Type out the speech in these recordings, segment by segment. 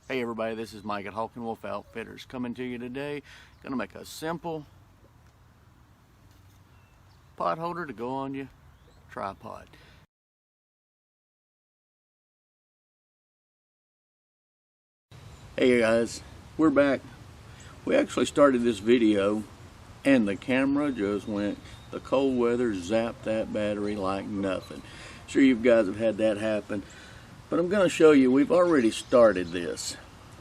Hey everybody, this is Mike at Hawk & Wolf Outfitters coming to you today. Gonna make a simple pot holder to go on your tripod. Hey guys, we're back. We actually started this video and the camera just went, the cold weather zapped that battery like nothing. Sure, you guys have had that happen. But I'm going to show you, we've already started this,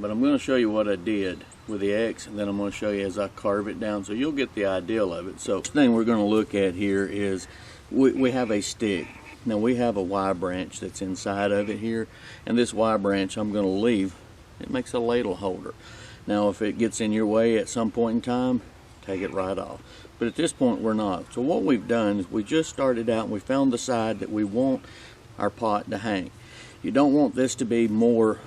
but I'm going to show you what I did with the X, and then I'm going to show you as I carve it down so you'll get the idea of it. So the thing we're going to look at here is we have a stick. Now we have a Y branch that's inside of it here, and this Y branch I'm going to leave. It makes a ladle holder. Now if it gets in your way at some point in time, take it right off. But at this point we're not. So what we've done is we just started out and we found the side that we want our pot to hang. You don't want this to be more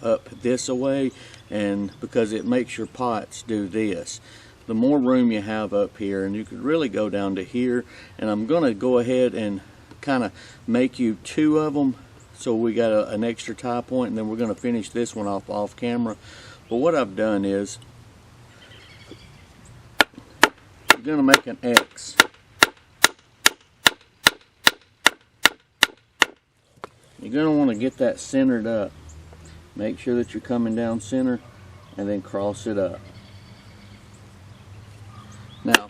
up this away, and because it makes your pots do this. The more room you have up here, and you could really go down to here, and I'm going to go ahead and kind of make you two of them so we got an extra tie point, and then we're going to finish this one off camera. But what I've done is I'm going to make an X. You're going to want to get that centered up. Make sure that you're coming down center and then cross it up. Now,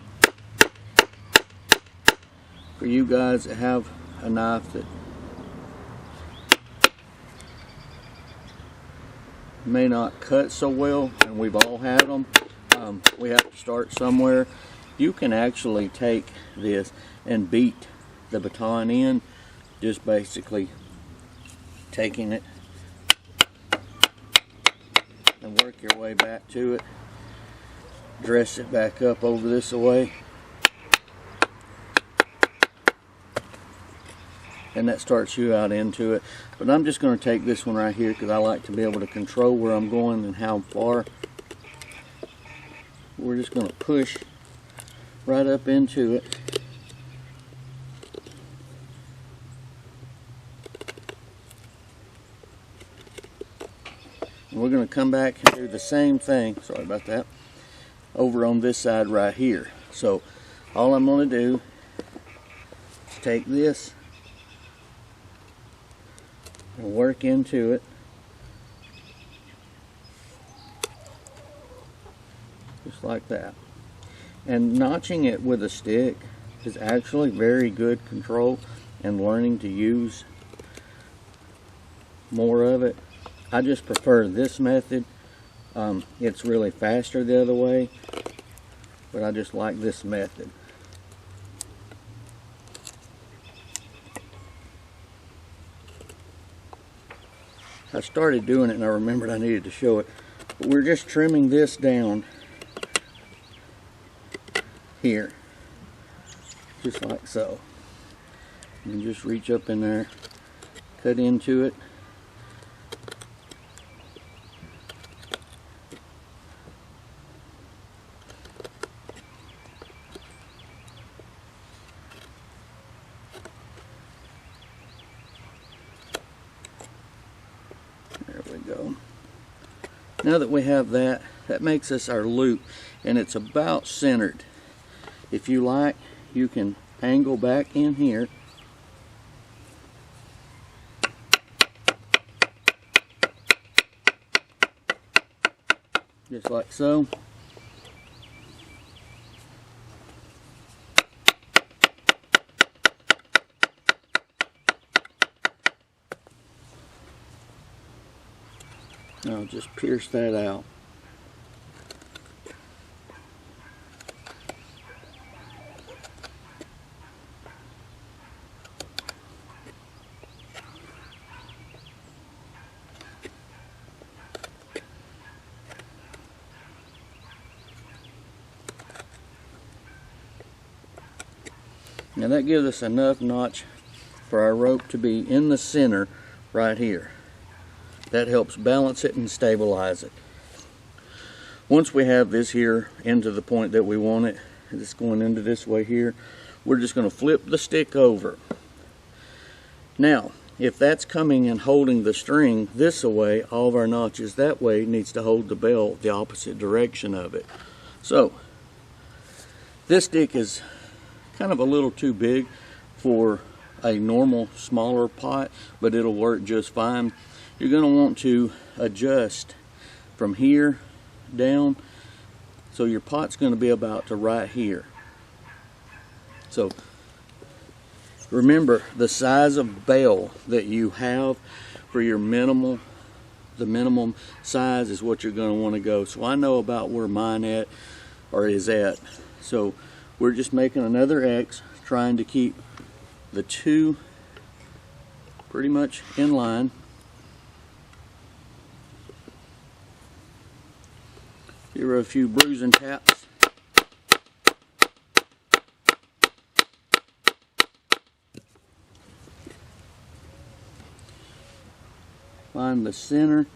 for you guys that have a knife that may not cut so well, and we've all had them, we have to start somewhere. You can actually take this and beat the baton in, just basically taking it and work your way back to it. Dress it back up over this way, and that starts you out into it. But I'm just going to take this one right here because I like to be able to control where I'm going and how far. We're just going to push right up into it. We're going to come back and do the same thing, sorry about that, over on this side right here. So all I'm going to do is take this and work into it, just like that. And notching it with a stick is actually very good control, and learning to use more of it. I just prefer this method. It's really faster the other way, but I just like this method. I started doing it and I remembered I needed to show it. But we're just trimming this down here, just like so. You can just reach up in there, cut into it. There we go. Now that we have that, that makes us our loop, and it's about centered. If you like, you can angle back in here. Just like so. Now just pierce that out. Now that gives us enough notch for our rope to be in the center right here. That helps balance it and stabilize it. Once we have this here into the point that we want it, it's going into this way here, we're just going to flip the stick over. Now, if that's coming and holding the string this way, all of our notches that way needs to hold the belt the opposite direction of it. So this stick is kind of a little too big for a normal smaller pot, but it'll work just fine. You're going to want to adjust from here down, so your pot's going to be about to right here. So remember, the size of bell that you have for your the minimum size is what you're going to want to go. So I know about where mine is at. So we're just making another X, trying to keep the two pretty much in line. Here are a few bruising taps. Find the center,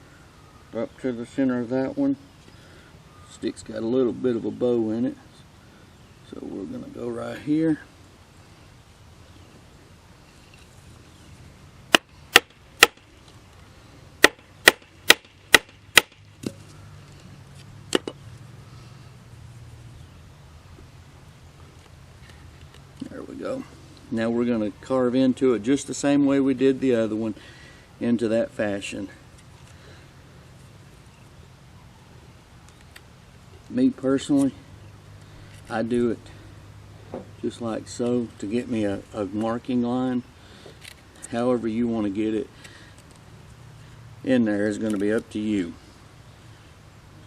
up to the center of that one. Stick's got a little bit of a bow in it, so we're going to go right here. There we go. Now we're going to carve into it just the same way we did the other one, into that fashion. Me personally, I do it just like so to get me a marking line. However you want to get it in there is going to be up to you.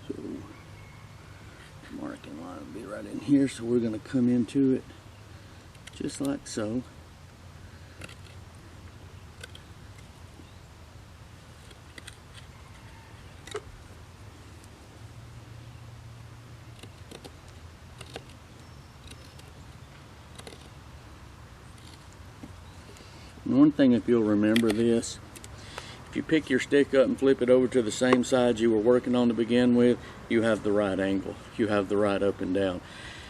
So marking line will be right in here, so we're going to come into it just like so. And one thing, if you'll remember this, if you pick your stick up and flip it over to the same side you were working on to begin with, you have the right angle. You have the right up and down.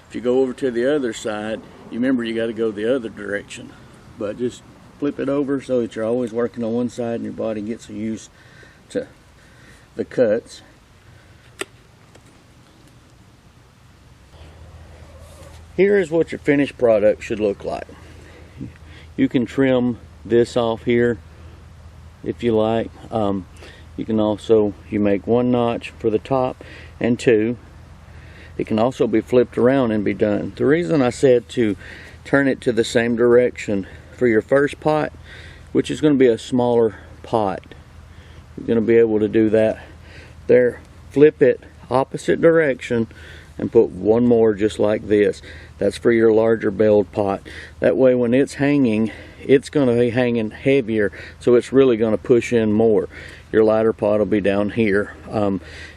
If you go over to the other side, you remember you got to go the other direction. But just flip it over so that you're always working on one side and your body gets used to the cuts. Here is what your finished product should look like. You can trim this off here if you like. You can also, you make one notch for the top and two. It can also be flipped around and be done. The reason I said to turn it to the same direction for your first pot, which is going to be a smaller pot, you're going to be able to do that there. Flip it opposite direction and put one more just like this. That's for your larger belled pot. That way when it's hanging, it's going to be hanging heavier, so it's really going to push in more. Your lighter pot will be down here.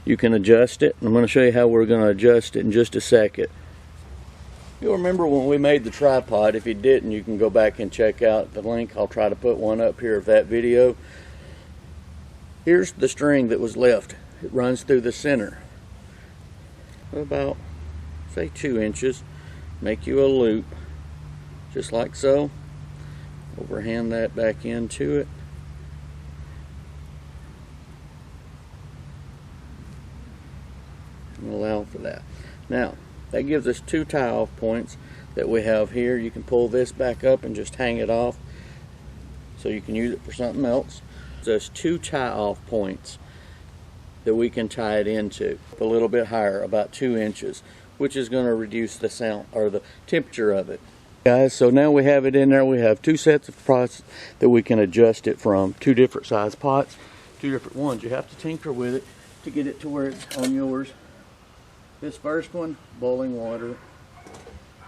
You can adjust it. I'm going to show you how we're going to adjust it in just a second. You'll remember when we made the tripod. If you didn't, you can go back and check out the link. I'll try to put one up here of that video. Here's the string that was left. It runs through the center about, say, 2 inches. Make you a loop just like so. Overhand that back into it. And allow for that. Now that gives us 2 tie-off points that we have here. You can pull this back up and just hang it off, so you can use it for something else. There's 2 tie-off points that we can tie it into a little bit higher, about 2 inches, which is going to reduce the sound or the temperature of it. Guys, so now we have it in there. We have 2 sets of pots that we can adjust it from. 2 different size pots, 2 different ones. You have to tinker with it to get it to where it's on yours. This first one, boiling water,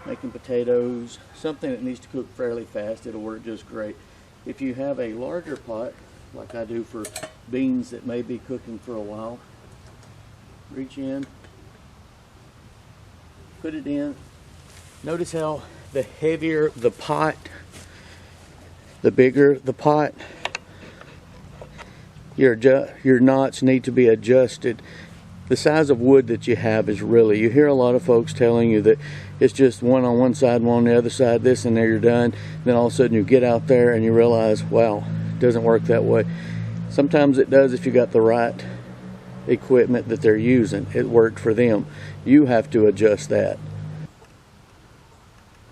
making potatoes, something that needs to cook fairly fast. It'll work just great. If you have a larger pot, like I do for beans that may be cooking for a while, reach in, put it in. Notice how the heavier the pot, the bigger the pot. Your knots need to be adjusted. The size of wood that you have is really, you hear a lot of folks telling you that it's just one on one side, one on the other side, this and there, you're done. Then all of a sudden you get out there and you realize, wow, doesn't work that way. Sometimes it does if you got the right equipment that they're using. It worked for them. You have to adjust that.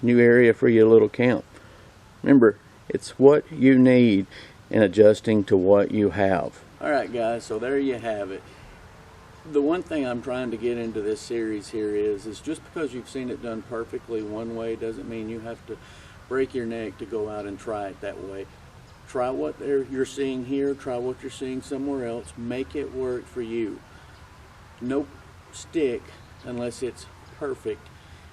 New area for your little camp. Remember, it's what you need and adjusting to what you have. Alright guys, so there you have it. The one thing I'm trying to get into this series here is just because you've seen it done perfectly one way doesn't mean you have to break your neck to go out and try it that way. Try what you're seeing here, try what you're seeing somewhere else, make it work for you. No stick, unless it's perfect,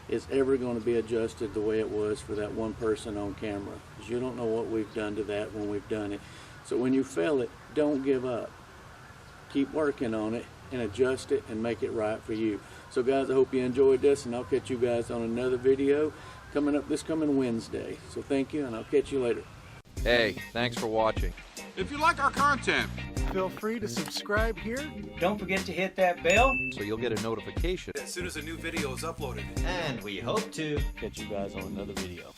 is ever going to be adjusted the way it was for that one person on camera. Because you don't know what we've done to that when we've done it. So when you fail it, don't give up. Keep working on it and adjust it and make it right for you. So guys, I hope you enjoyed this, and I'll catch you guys on another video coming up this coming Wednesday. So thank you, and I'll catch you later. Hey, thanks for watching. If you like our content, feel free to subscribe here. Don't forget to hit that bell So you'll get a notification as soon as a new video is uploaded. and we hope to Catch you guys on another video.